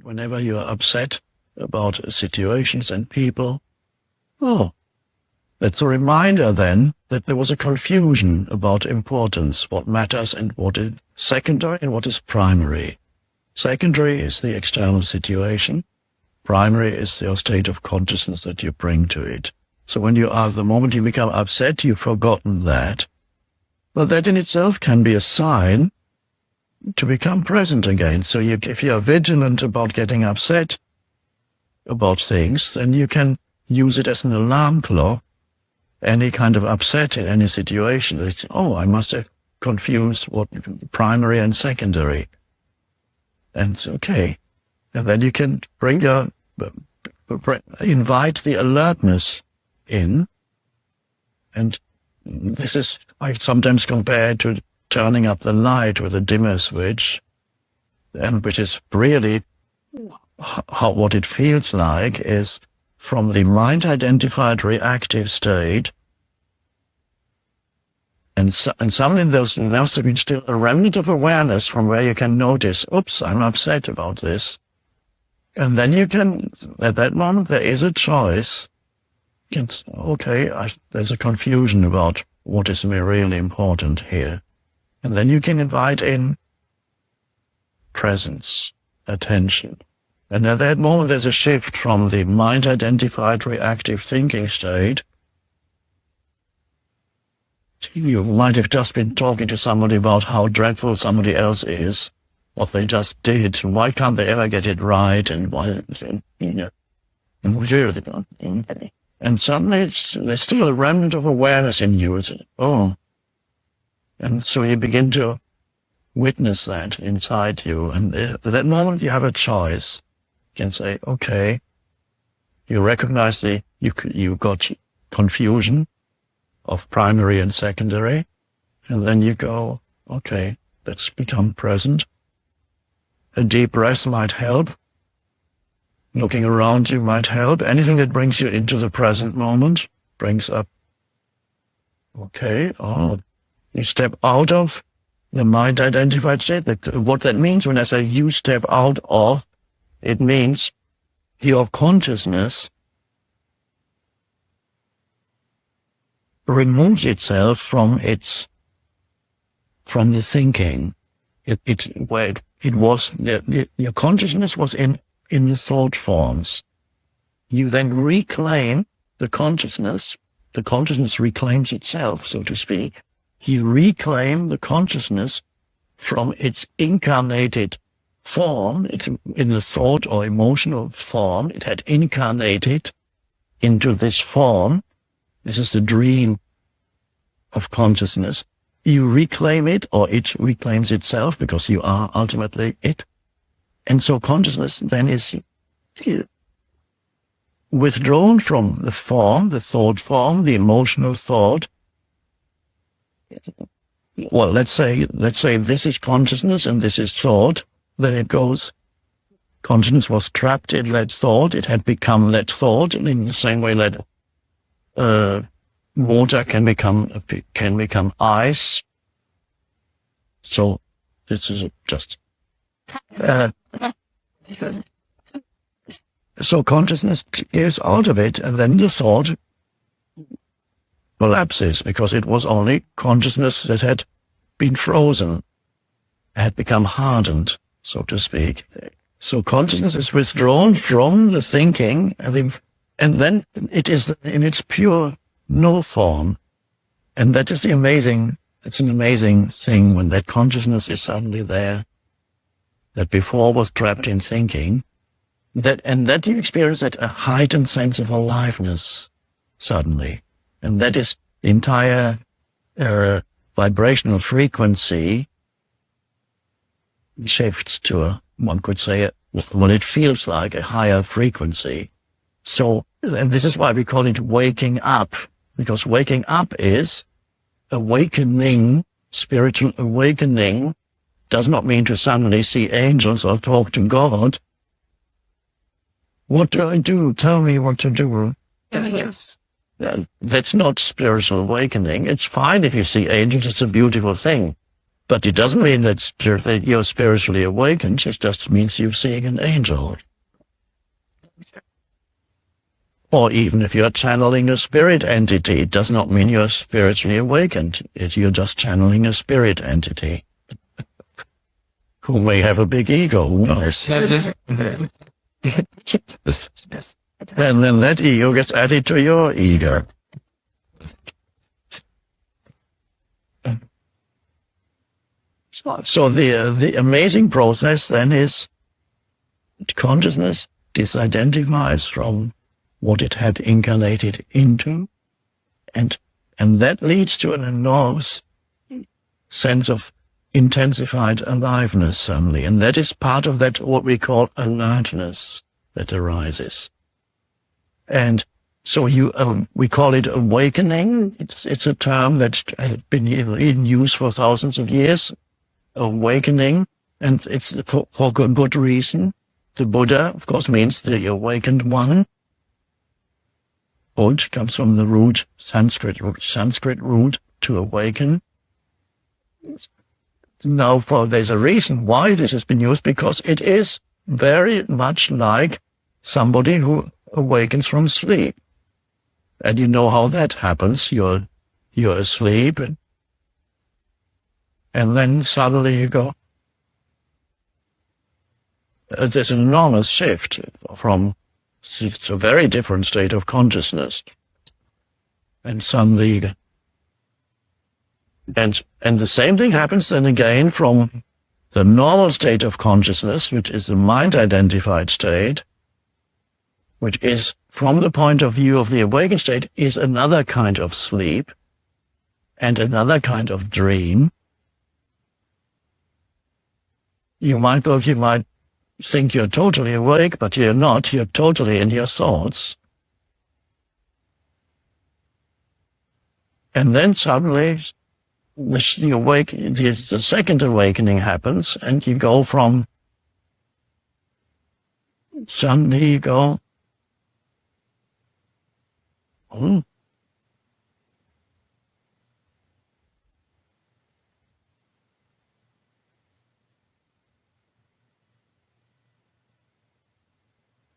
Whenever you are upset about situations and people, that's a reminder then that there was a confusion about importance, what matters and what is secondary and what is primary. Secondary is the external situation. Primary is your state of consciousness that you bring to it. So when the moment you become upset, you've forgotten that. But that in itself can be a sign to become present again. So if you are vigilant about getting upset about things, then you can use it as an alarm clock. Any kind of upset in any situation, it's, I must have confused what primary and secondary. And it's okay. And then you can invite the alertness in. And this is, I sometimes compare it to turning up the light with a dimmer switch, and which is really what it feels like is from the mind-identified reactive state, and suddenly there's still a remnant of awareness from where you can notice, oops, I'm upset about this. And then you can, at that moment, there is a choice. There's a confusion about what is really important here. And then you can invite in presence, attention. And at that moment, there's a shift from the mind-identified reactive thinking state. You might have just been talking to somebody about how dreadful somebody else is, what they just did, and why can't they ever get it right, and why, and suddenly there's still a remnant of awareness in you. And so you begin to witness that inside you, and at that moment you have a choice. You can say, okay, you recognize you got confusion of primary and secondary, and then you go, okay, let's become present. A deep breath might help. Looking around you might help. Anything that brings you into the present moment brings up, okay, you step out of the mind-identified state. What that means when I say you step out of, it means your consciousnness removes itself from the thinking. Your consciousness was in the thought forms. You then reclaim the consciousness. The consciousness reclaims itself, so to speak. You reclaim the consciousness from its incarnated form. In the thought or emotional form, it had incarnated into this form. This is the dream of consciousness. You reclaim it, or it reclaims itself, because you are ultimately it. And so consciousness then is withdrawn from the form, the thought form, the emotional thought. Well, let's say this is consciousness and this is thought. Then it goes, consciousness was trapped in that thought. It had become that thought, and in the same way that water can become ice. So this is just so consciousness gives out of it, and then the thought collapses, because it was only consciousness that had been frozen, had become hardened, so to speak. So consciousness is withdrawn from the thinking, and then it is in its pure no form. And that is it's an amazing thing when that consciousness is suddenly there, that before was trapped in thinking, that you experience a heightened sense of aliveness suddenly. And that is the entire vibrational frequency shifts to one could say, it feels like a higher frequency. So, and this is why we call it waking up, because waking up is awakening. Spiritual awakening does not mean to suddenly see angels or talk to God. What do I do? Tell me what to do. Yes. That's not spiritual awakening. It's fine if you see angels. It's a beautiful thing. But it doesn't mean that you're spiritually awakened. It just means you're seeing an angel. Or even if you're channeling a spirit entity, it does not mean you're spiritually awakened. You're just channeling a spirit entity who may have a big ego. Who knows? And then that ego gets added to your ego. So the amazing process then is consciousness disidentifies from what it had incarnated into, and that leads to an enormous sense of intensified aliveness suddenly, and that is part of that what we call alertness that arises. And so we call it awakening. It's a term that has been in use for thousands of years. Awakening, and it's for good reason. The Buddha, of course, means the awakened one. Bud comes from the root, Sanskrit root, to awaken. Now, there's a reason why this has been used, because it is very much like somebody who awakens from sleep. And you know how that happens. You're asleep, and then suddenly you go, there's an enormous shift from, it's a very different state of consciousness. And suddenly, and the same thing happens then again from the normal state of consciousness, which is the mind-identified state, which is, from the point of view of the awakened state, is another kind of sleep and another kind of dream. You might think you're totally awake, but you're not. You're totally in your thoughts. And then suddenly, the second awakening happens, and you go from, suddenly you go,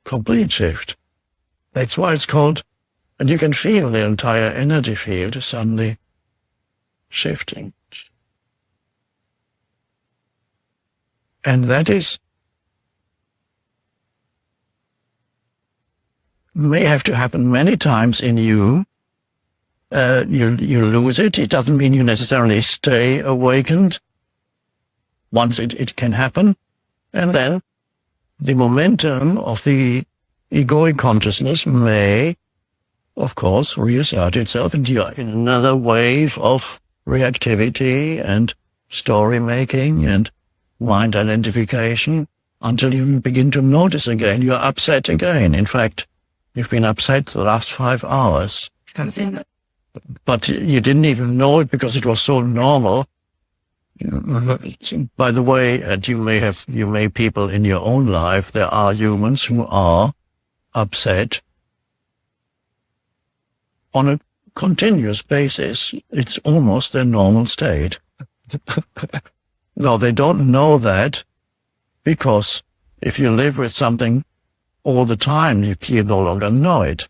complete shift. That's why it's called, and you can feel the entire energy field suddenly shifting. And that may have to happen many times in you. You lose it. It doesn't mean you necessarily stay awakened. Once it can happen. And then the momentum of the egoic consciousness may, of course, reassert itself, and you're in another wave of reactivity and story making and mind identification until you begin to notice again you're upset again. In fact, you've been upset the last 5 hours, but you didn't even know it because it was so normal. By the way, and you may people in your own life, there are humans who are upset on a continuous basis. It's almost their normal state. No, they don't know that, because if you live with something all the time, you no longer know it.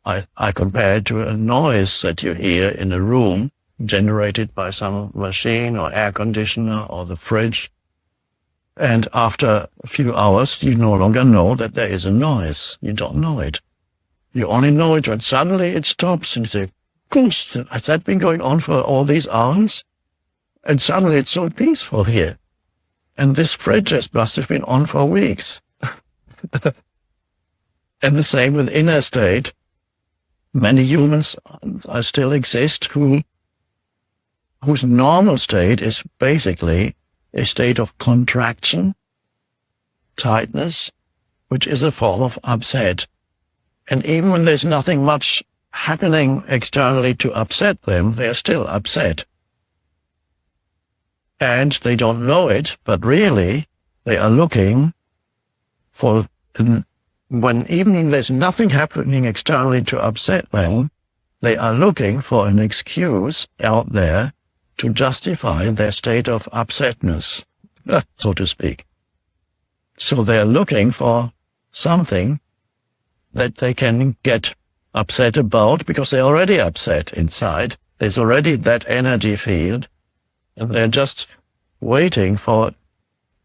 I compare it to a noise that you hear in a room, generated by some machine or air conditioner or the fridge. And after a few hours, you no longer know that there is a noise. You don't know it. You only know it when suddenly it stops and you say, gosh, has that been going on for all these hours? And suddenly it's so peaceful here. And this fridge must have been on for weeks. And the same with inner state. Many humans still exist whose normal state is basically a state of contraction, tightness, which is a form of upset. And even when there's nothing much happening externally to upset them, they're still upset. And they don't know it, but really they are looking for, when even there's nothing happening externally to upset them, they are looking for an excuse out there to justify their state of upsetness, so to speak. So they're looking for something that they can get upset about because they're already upset inside. There's already that energy field, and they're just waiting for.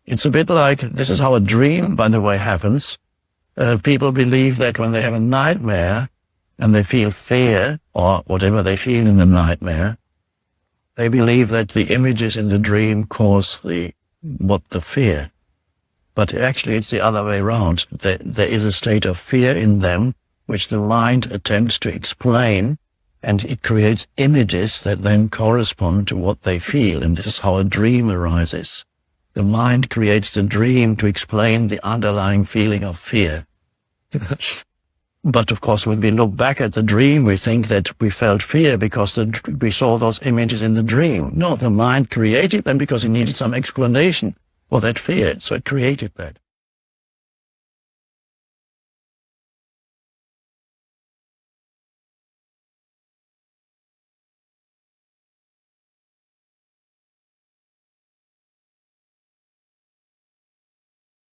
It's a bit like, this is how a dream, by the way, happens. People believe that when they have a nightmare and they feel fear, or whatever they feel in the nightmare, they believe that the images in the dream cause the fear. But actually it's the other way around. There is a state of fear in them, which the mind attempts to explain, and it creates images that then correspond to what they feel. And this is how a dream arises. The mind creates the dream to explain the underlying feeling of fear. But of course, when we look back at the dream, we think that we felt fear because we saw those images in the dream. No, the mind created them because it needed some explanation for that fear, so it created that.